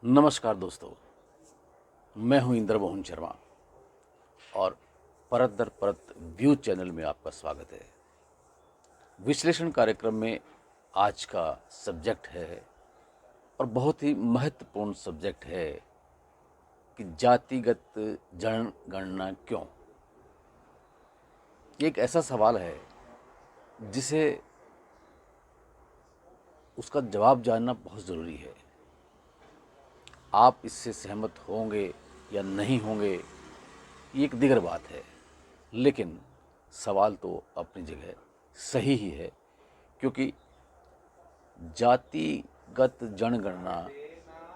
नमस्कार दोस्तों, मैं हूं इंद्र मोहन शर्मा और परत दर परत व्यू चैनल में आपका स्वागत है। विश्लेषण कार्यक्रम में आज का सब्जेक्ट है और बहुत ही महत्वपूर्ण सब्जेक्ट है कि जातिगत जनगणना क्यों। ये एक ऐसा सवाल है जिसे उसका जवाब जानना बहुत ज़रूरी है। आप इससे सहमत होंगे या नहीं होंगे ये एक दिगर बात है, लेकिन सवाल तो अपनी जगह सही ही है, क्योंकि जातिगत जनगणना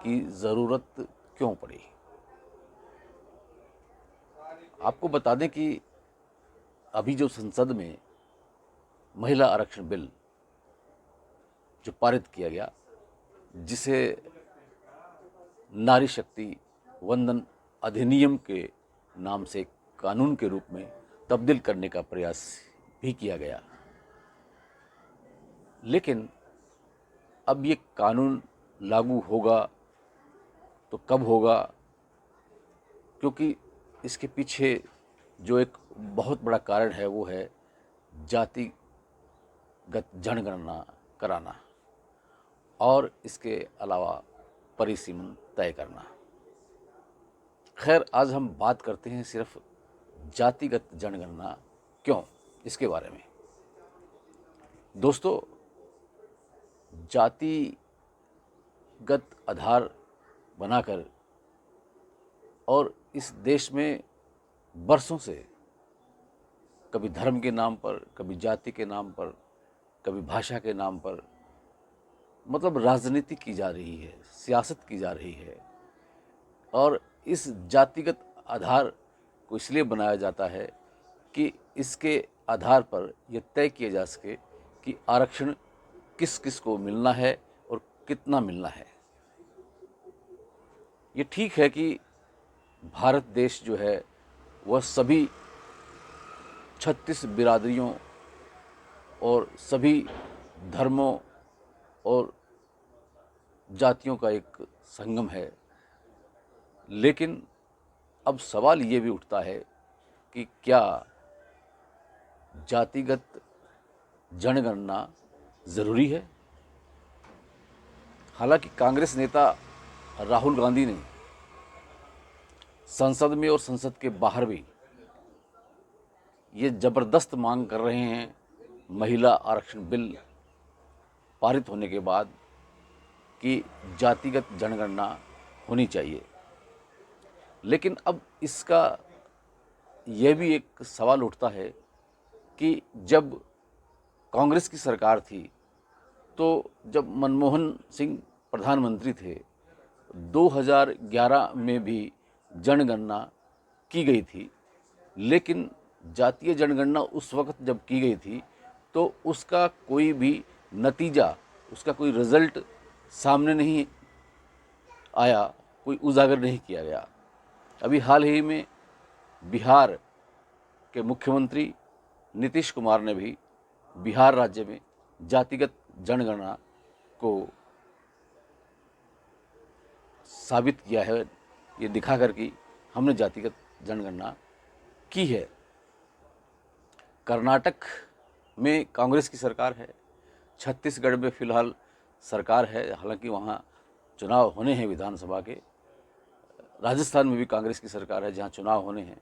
की ज़रूरत क्यों पड़ी। आपको बता दें कि अभी जो संसद में महिला आरक्षण बिल जो पारित किया गया, जिसे नारी शक्ति वंदन अधिनियम के नाम से कानून के रूप में तब्दील करने का प्रयास भी किया गया, लेकिन अब ये कानून लागू होगा तो कब होगा, क्योंकि इसके पीछे जो एक बहुत बड़ा कारण है वो है जातिगत जनगणना कराना और इसके अलावा परिसीमन तय करना। खैर, आज हम बात करते हैं सिर्फ जातिगत जनगणना क्यों, इसके बारे में। दोस्तों, जातिगत आधार बनाकर और इस देश में बरसों से कभी धर्म के नाम पर, कभी जाति के नाम पर, कभी भाषा के नाम पर, मतलब राजनीति की जा रही है, सियासत की जा रही है। और इस जातिगत आधार को इसलिए बनाया जाता है कि इसके आधार पर यह तय किया जा सके कि आरक्षण किस किस को मिलना है और कितना मिलना है। ये ठीक है कि भारत देश जो है वह सभी 36 बिरादरियों और सभी धर्मों और जातियों का एक संगम है, लेकिन अब सवाल ये भी उठता है कि क्या जातिगत जनगणना ज़रूरी है। हालांकि कांग्रेस नेता राहुल गांधी ने संसद में और संसद के बाहर भी ये ज़बरदस्त मांग कर रहे हैं, महिला आरक्षण बिल पारित होने के बाद, कि जातिगत जनगणना होनी चाहिए। लेकिन अब इसका यह भी एक सवाल उठता है कि जब कांग्रेस की सरकार थी, तो जब मनमोहन सिंह प्रधानमंत्री थे, 2011 में भी जनगणना की गई थी, लेकिन जातीय जनगणना उस वक्त जब की गई थी तो उसका कोई भी नतीजा, उसका कोई रिज़ल्ट सामने नहीं आया, कोई उजागर नहीं किया गया। अभी हाल ही में बिहार के मुख्यमंत्री नीतीश कुमार ने भी बिहार राज्य में जातिगत जनगणना को साबित किया है, ये दिखाकर कि हमने जातिगत जनगणना की है। कर्नाटक में कांग्रेस की सरकार है, छत्तीसगढ़ में फ़िलहाल सरकार है, हालांकि वहाँ चुनाव होने हैं विधानसभा के। राजस्थान में भी कांग्रेस की सरकार है, जहाँ चुनाव होने हैं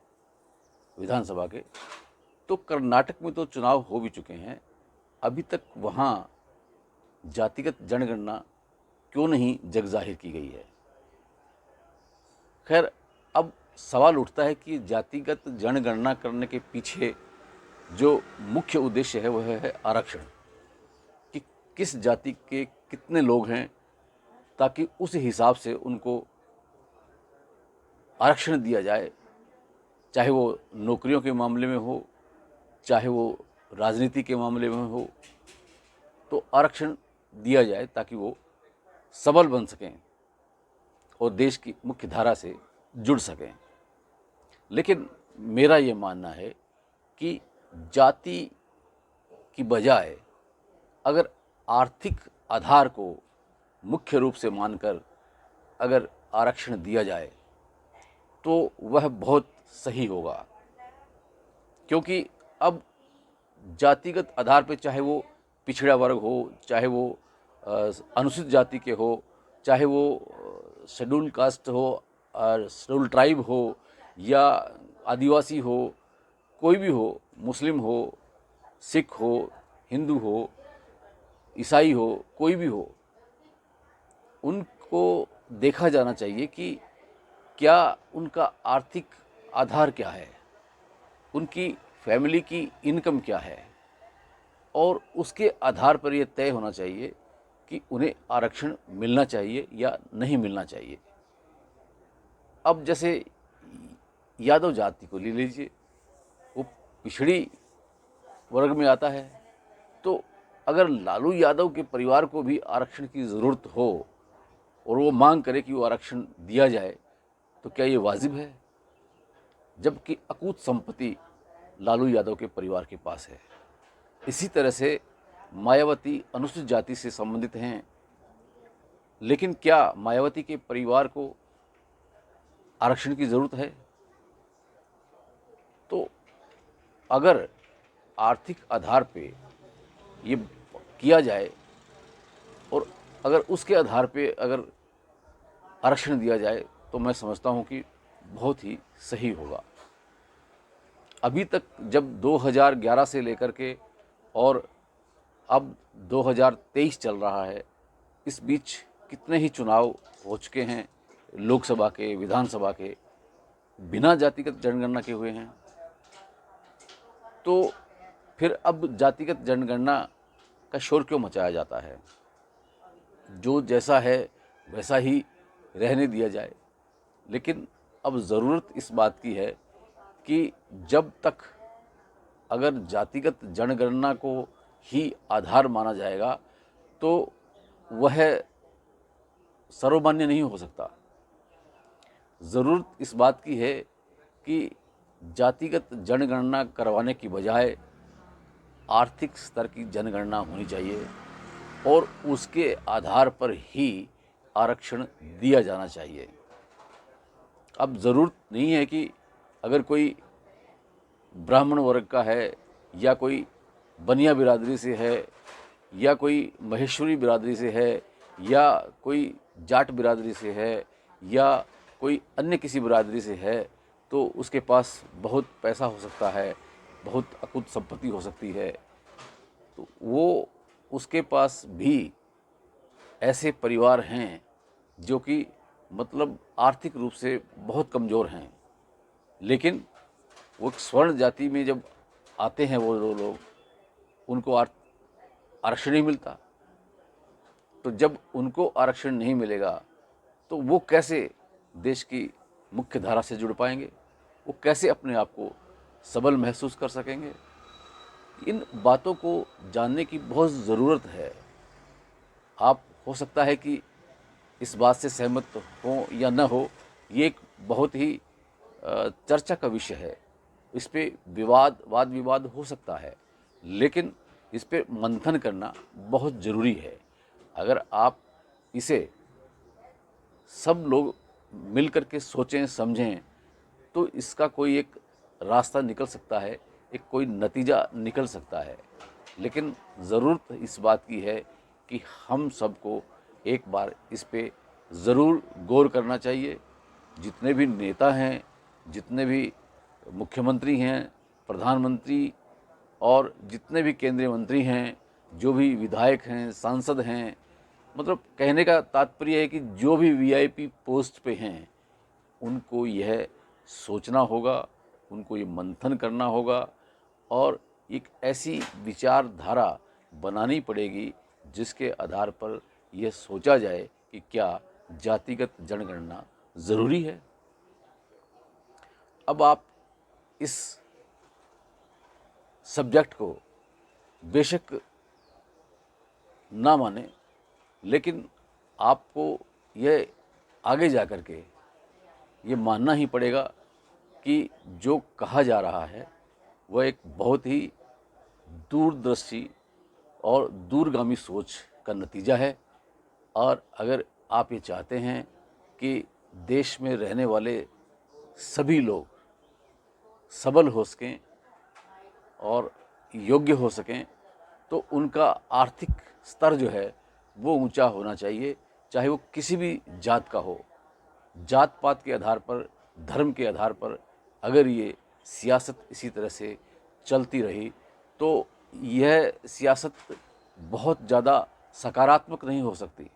विधानसभा के। तो कर्नाटक में तो चुनाव हो भी चुके हैं, अभी तक वहाँ जातिगत जनगणना क्यों नहीं जग जाहिर की गई है। खैर, अब सवाल उठता है कि जातिगत जनगणना करने के पीछे जो मुख्य उद्देश्य है वह है आरक्षण, कि किस जाति के कितने लोग हैं, ताकि उस हिसाब से उनको आरक्षण दिया जाए, चाहे वो नौकरियों के मामले में हो, चाहे वो राजनीति के मामले में हो, तो आरक्षण दिया जाए ताकि वो सबल बन सकें और देश की मुख्य धारा से जुड़ सकें। लेकिन मेरा ये मानना है कि जाति की बजाय अगर आर्थिक आधार को मुख्य रूप से मानकर अगर आरक्षण दिया जाए तो वह बहुत सही होगा, क्योंकि अब जातिगत आधार पे, चाहे वो पिछड़ा वर्ग हो, चाहे वो अनुसूचित जाति के हो, चाहे वो शेड्यूल कास्ट हो और शेड्यूल ट्राइब हो या आदिवासी हो, कोई भी हो, मुस्लिम हो, सिख हो, हिंदू हो, ईसाई हो, कोई भी हो, उनको देखा जाना चाहिए कि क्या उनका आर्थिक आधार क्या है, उनकी फैमिली की इनकम क्या है, और उसके आधार पर यह तय होना चाहिए कि उन्हें आरक्षण मिलना चाहिए या नहीं मिलना चाहिए। अब जैसे यादव जाति को ले लीजिए, वो पिछड़ी वर्ग में आता है, तो अगर लालू यादव के परिवार को भी आरक्षण की ज़रूरत हो और वो मांग करे कि वो आरक्षण दिया जाए, तो क्या ये वाजिब है? जबकि अकूत संपत्ति लालू यादव के परिवार के पास है। इसी तरह से मायावती अनुसूचित जाति से संबंधित हैं, लेकिन क्या मायावती के परिवार को आरक्षण की ज़रूरत है? तो अगर आर्थिक आधार पे ये किया जाए और अगर उसके आधार पे अगर आरक्षण दिया जाए, तो मैं समझता हूँ कि बहुत ही सही होगा। अभी तक जब 2011 से लेकर के और अब 2023 चल रहा है, इस बीच कितने ही चुनाव हो चुके हैं, लोकसभा के, विधानसभा के, बिना जातिगत जनगणना के हुए हैं। तो फिर अब जातिगत जनगणना का शोर क्यों मचाया जाता है? जो जैसा है वैसा ही रहने दिया जाए। लेकिन अब ज़रूरत इस बात की है कि जब तक अगर जातिगत जनगणना को ही आधार माना जाएगा तो वह सर्वमान्य नहीं हो सकता। ज़रूरत इस बात की है कि जातिगत जनगणना करवाने की बजाय आर्थिक स्तर की जनगणना होनी चाहिए और उसके आधार पर ही आरक्षण दिया जाना चाहिए। अब ज़रूरत नहीं है कि अगर कोई ब्राह्मण वर्ग का है या कोई बनिया बिरादरी से है या कोई महेश्वरी बिरादरी से है या कोई जाट बिरादरी से है या कोई अन्य किसी बिरादरी से है, तो उसके पास बहुत पैसा हो सकता है, बहुत अकुत संपत्ति हो सकती है, तो वो उसके पास भी ऐसे परिवार हैं जो कि मतलब आर्थिक रूप से बहुत कमज़ोर हैं, लेकिन वो एक स्वर्ण जाति में जब आते हैं वो लोग, उनको आरक्षण नहीं मिलता। तो जब उनको आरक्षण नहीं मिलेगा तो वो कैसे देश की मुख्य धारा से जुड़ पाएंगे? वो कैसे अपने आप को सबल महसूस कर सकेंगे? इन बातों को जानने की बहुत ज़रूरत है। आप हो सकता है कि इस बात से सहमत हो या न हो, ये एक बहुत ही चर्चा का विषय है। इस पे वाद विवाद हो सकता है, लेकिन इस पे मंथन करना बहुत ज़रूरी है। अगर आप इसे सब लोग मिल कर के सोचें, समझें, तो इसका कोई एक रास्ता निकल सकता है, एक कोई नतीजा निकल सकता है। लेकिन ज़रूरत इस बात की है कि हम सबको एक बार इस पे ज़रूर गौर करना चाहिए। जितने भी नेता हैं, जितने भी मुख्यमंत्री हैं, प्रधानमंत्री और जितने भी केंद्रीय मंत्री हैं, जो भी विधायक हैं, सांसद हैं, मतलब कहने का तात्पर्य है कि जो भी वीआईपी पोस्ट पे हैं, उनको यह सोचना होगा, उनको ये मंथन करना होगा और एक ऐसी विचारधारा बनानी पड़ेगी जिसके आधार पर यह सोचा जाए कि क्या जातिगत जनगणना ज़रूरी है। अब आप इस सब्जेक्ट को बेशक ना माने, लेकिन आपको यह आगे जा कर के ये मानना ही पड़ेगा कि जो कहा जा रहा है वह एक बहुत ही दूरदर्शी और दूरगामी सोच का नतीजा है। और अगर आप ये चाहते हैं कि देश में रहने वाले सभी लोग सबल हो सकें और योग्य हो सकें, तो उनका आर्थिक स्तर जो है वो ऊंचा होना चाहिए, चाहे वो किसी भी जात का हो। जात पात के आधार पर, धर्म के आधार पर अगर ये सियासत इसी तरह से चलती रही तो यह सियासत बहुत ज़्यादा सकारात्मक नहीं हो सकती।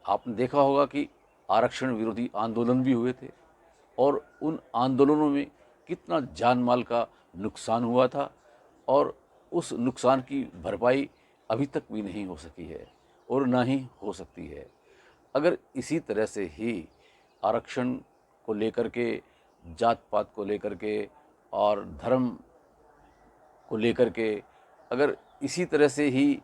आपने देखा होगा कि आरक्षण विरोधी आंदोलन भी हुए थे और उन आंदोलनों में कितना जान माल का नुकसान हुआ था और उस नुकसान की भरपाई अभी तक भी नहीं हो सकी है और ना ही हो सकती है। अगर इसी तरह से ही आरक्षण को लेकर के, जात पात को लेकर के और धर्म को लेकर के अगर इसी तरह से ही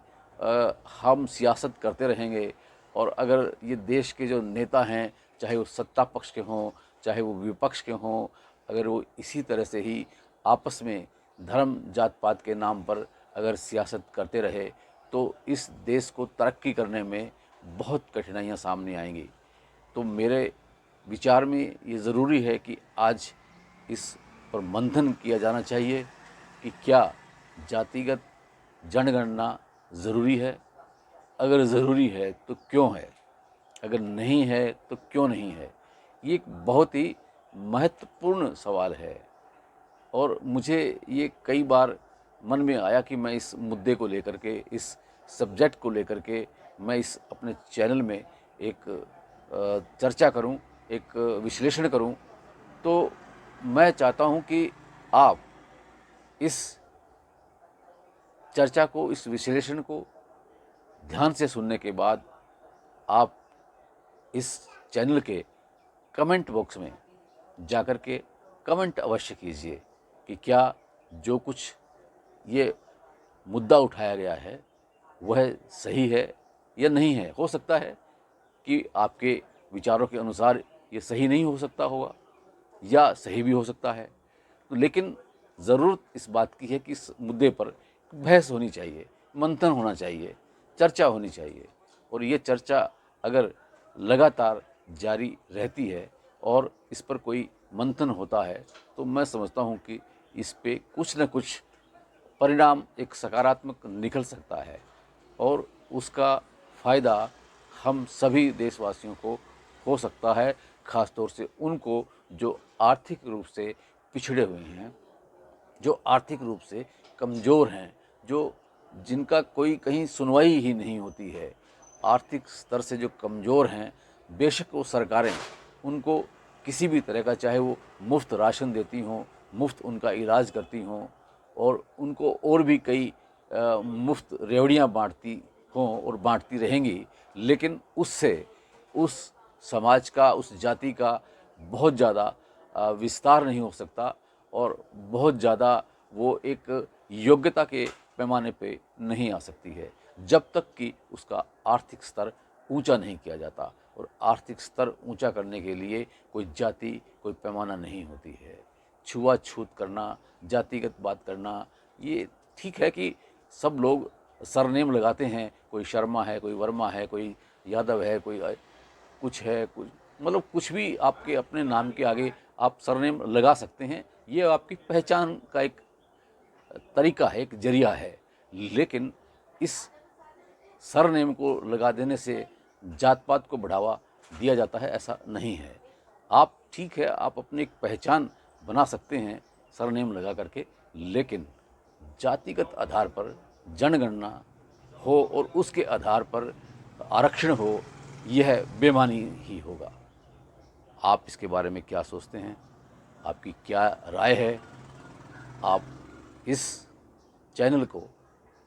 हम सियासत करते रहेंगे और अगर ये देश के जो नेता हैं, चाहे वो सत्ता पक्ष के हों चाहे वो विपक्ष के हों, अगर वो इसी तरह से ही आपस में धर्म जात पात के नाम पर अगर सियासत करते रहे तो इस देश को तरक्की करने में बहुत कठिनाइयाँ सामने आएंगी। तो मेरे विचार में ये ज़रूरी है कि आज इस पर मंथन किया जाना चाहिए कि क्या जातिगत जनगणना ज़रूरी है, अगर ज़रूरी है तो क्यों है, अगर नहीं है तो क्यों नहीं है। ये एक बहुत ही महत्वपूर्ण सवाल है और मुझे ये कई बार मन में आया कि मैं इस मुद्दे को लेकर के, इस सब्जेक्ट को लेकर के मैं इस अपने चैनल में एक चर्चा करूं, एक विश्लेषण करूं। तो मैं चाहता हूं कि आप इस चर्चा को, इस विश्लेषण को ध्यान से सुनने के बाद आप इस चैनल के कमेंट बॉक्स में जाकर के कमेंट अवश्य कीजिए कि क्या जो कुछ ये मुद्दा उठाया गया है वह सही है या नहीं है। हो सकता है कि आपके विचारों के अनुसार ये सही नहीं हो सकता होगा या सही भी हो सकता है, तो लेकिन ज़रूरत इस बात की है कि इस मुद्दे पर बहस होनी चाहिए, मंथन होना चाहिए, चर्चा होनी चाहिए। और ये चर्चा अगर लगातार जारी रहती है और इस पर कोई मंथन होता है तो मैं समझता हूँ कि इस पे कुछ न कुछ परिणाम एक सकारात्मक निकल सकता है और उसका फ़ायदा हम सभी देशवासियों को हो सकता है, ख़ास तौर से उनको जो आर्थिक रूप से पिछड़े हुए हैं, जो आर्थिक रूप से कमज़ोर हैं, जो जिनका कोई कहीं सुनवाई ही नहीं होती है, आर्थिक स्तर से जो कमज़ोर हैं, बेशक वो सरकारें उनको किसी भी तरह का, चाहे वो मुफ्त राशन देती हों, मुफ्त उनका इलाज करती हों और उनको और भी कई मुफ्त रेवड़ियाँ बांटती हों और बांटती रहेंगी, लेकिन उससे उस समाज का, उस जाति का बहुत ज़्यादा विस्तार नहीं हो सकता और बहुत ज़्यादा वो एक योग्यता के पैमाने पे नहीं आ सकती है जब तक कि उसका आर्थिक स्तर ऊंचा नहीं किया जाता। और आर्थिक स्तर ऊंचा करने के लिए कोई जाति, कोई पैमाना नहीं होती है। छुआछूत करना, जातिगत बात करना, ये ठीक है कि सब लोग सरनेम लगाते हैं, कोई शर्मा है, कोई वर्मा है, कोई यादव है, कोई कुछ है, कुछ मतलब कुछ भी आपके अपने नाम के आगे आप सरनेम लगा सकते हैं, ये आपकी पहचान का एक तरीका है, एक जरिया है। लेकिन इस सरनेम को लगा देने से जात पात को बढ़ावा दिया जाता है, ऐसा नहीं है। आप ठीक है, आप अपनी एक पहचान बना सकते हैं सरनेम लगा करके, लेकिन जातिगत आधार पर जनगणना हो और उसके आधार पर आरक्षण हो, यह बेमानी ही होगा। आप इसके बारे में क्या सोचते हैं? आपकी क्या राय है? आप इस चैनल को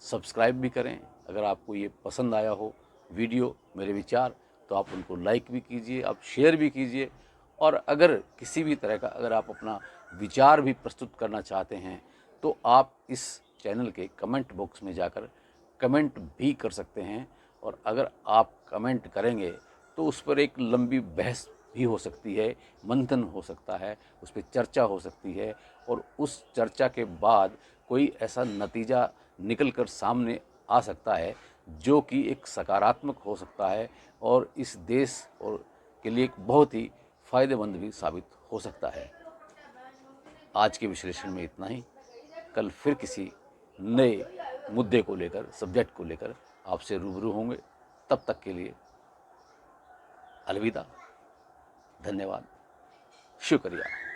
सब्सक्राइब भी करें। अगर आपको ये पसंद आया हो वीडियो, मेरे विचार, तो आप उनको लाइक भी कीजिए, आप शेयर भी कीजिए। और अगर किसी भी तरह का अगर आप अपना विचार भी प्रस्तुत करना चाहते हैं तो आप इस चैनल के कमेंट बॉक्स में जाकर कमेंट भी कर सकते हैं। और अगर आप कमेंट करेंगे तो उस पर एक लंबी बहस भी हो सकती है, मंथन हो सकता है, उस पर चर्चा हो सकती है और उस चर्चा के बाद कोई ऐसा नतीजा निकल कर सामने आ सकता है जो कि एक सकारात्मक हो सकता है और इस देश और के लिए एक बहुत ही फ़ायदेमंद भी साबित हो सकता है। आज के विश्लेषण में इतना ही। कल फिर किसी नए मुद्दे को लेकर, सब्जेक्ट को लेकर आपसे रूबरू होंगे। तब तक के लिए अलविदा, धन्यवाद, शुक्रिया।